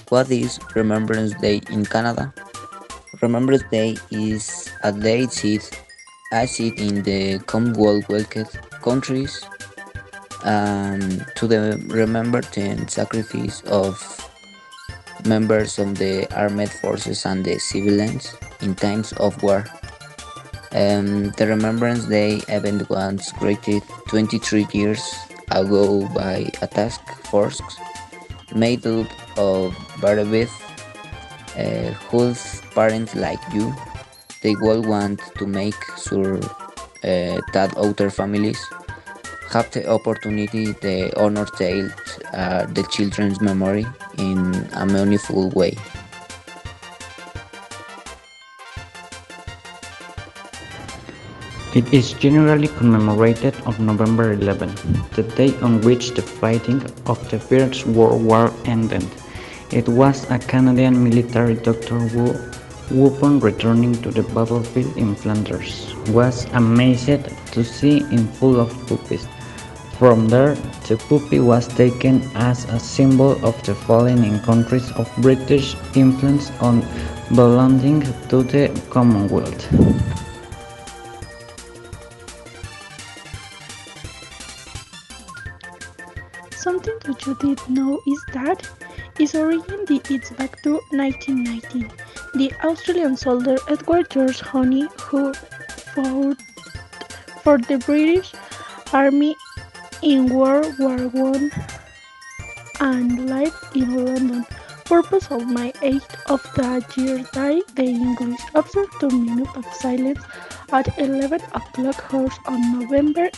What is Remembrance Day in Canada? Remembrance Day is a day set in the Commonwealth countries to the remember the sacrifice of members of the armed forces and the civilians in times of war. The Remembrance Day event was created 23 years ago by a task force made up of Barabith, whose parents like you. They all want to make sure that other families have the opportunity to honor the children's memory in a meaningful way. It is generally commemorated on November 11, the day on which the fighting of the First World War ended. It was a Canadian military doctor who, upon returning to the battlefield in Flanders, was amazed to see him full of puppies. From there, the puppy was taken as a symbol of the falling in countries of British influence on belonging to the Commonwealth. Something that you did know is that its origin dates back to 1919. The Australian soldier Edward George Honey, who fought for the British Army in World War One and lived in London. Purpose of my 8th of that year died the English. Observe 2 minutes of silence at 11 o'clock hours on November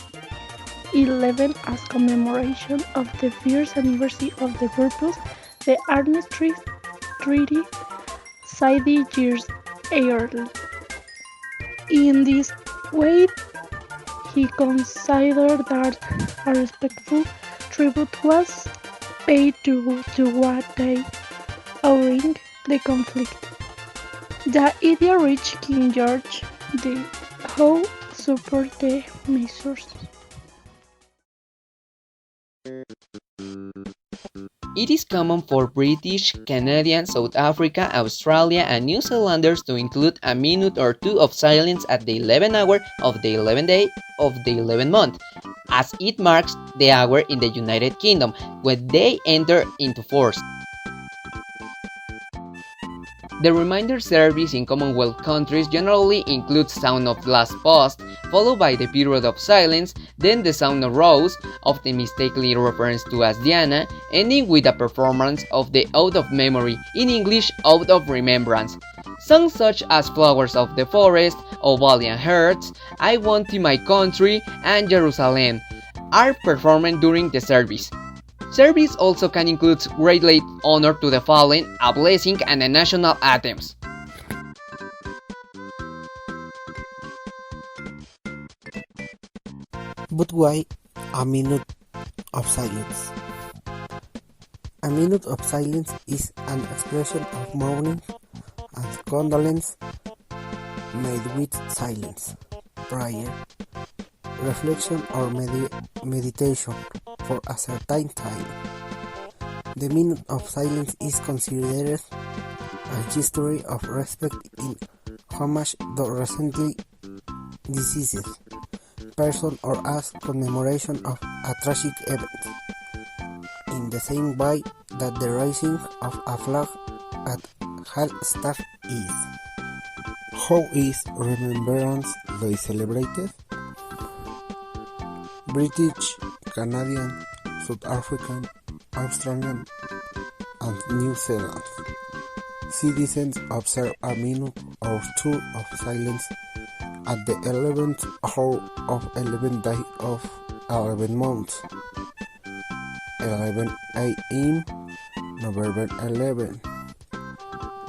11 as commemoration of the first anniversary of the purpose, the Armistice Treaty signed years early. In this way, he considered that a respectful tribute was paid to what they during the conflict. The idea reached King George the who supported the measures. It is common for British, Canadian, South Africa, Australia, and New Zealanders to include a minute or two of silence at the 11th hour of the 11th day of the 11th month, as it marks the hour in the United Kingdom when they enter into force. The reminder service in Commonwealth countries generally includes sound of last post, followed by the period of silence, then the sound of rose, often mistakenly referenced to as Diana, ending with a performance of the Ode of Memory, in English Ode of Remembrance. Songs such as Flowers of the Forest, O Valiant Hearts, I Want to My Country, and Jerusalem are performed during the service. Service also can include great late honor to the fallen, a blessing, and the national anthems. But why a minute of silence? A minute of silence is an expression of mourning and condolence made with silence, prayer, reflection, or meditation for a certain time. The minute of silence is considered a gesture of respect in homage to recently deceased person or as commemoration of a tragic event, in the same way that the raising of a flag at Hallstatt is. How is Remembrance Day celebrated? British, Canadian, South African, Australian, and New Zealand citizens observe a minute or two of silence at the 11th hour of 11th day of 11 months, 11 a.m. November 11.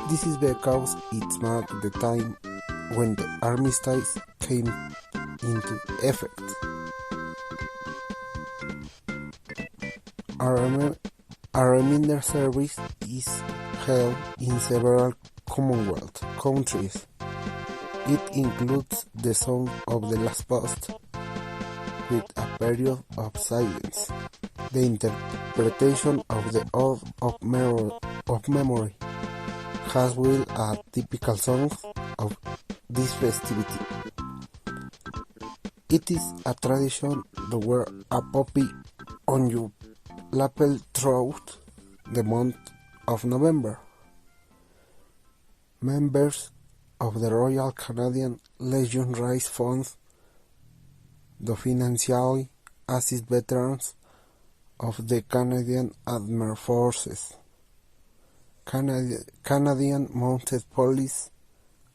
This is because it marks the time when the armistice came into effect. A reminder service is held in several Commonwealth countries. It includes the sound of the last post, with a period of silence, the interpretation of the Ode of of Memory has been a typical song of this festivity. It is a tradition to wear a poppy on your lapel throughout the month of November. Members of the Royal Canadian Legion raise funds to financially assist veterans of the Canadian Armed Forces, Canadian Mounted Police,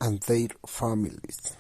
and their families.